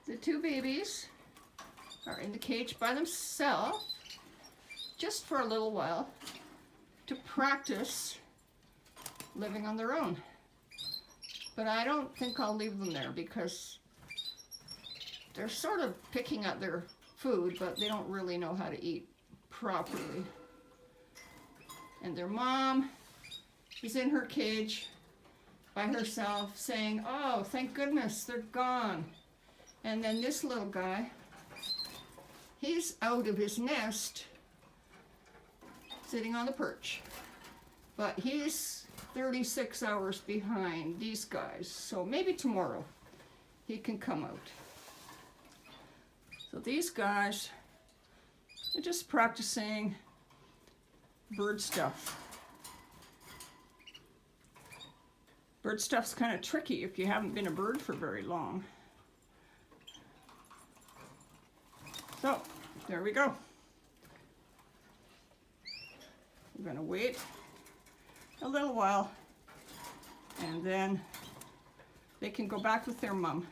The two babies are in the cage by themselves, just for a little while, to practice living on their own. But I don't think I'll leave them there because they're sort of picking at their food, but they don't really know how to eat properly. And their mom is in her cage by herself saying, "Oh, thank goodness they're gone." And then this little guy, he's out of his nest, sitting on the perch. But he's 36 hours behind these guys, so maybe tomorrow he can come out. So these guys are just practicing bird stuff. Bird stuff's kind of tricky if you haven't been a bird for very long. So, there we go. We're going to wait a little while, and then they can go back with their mom.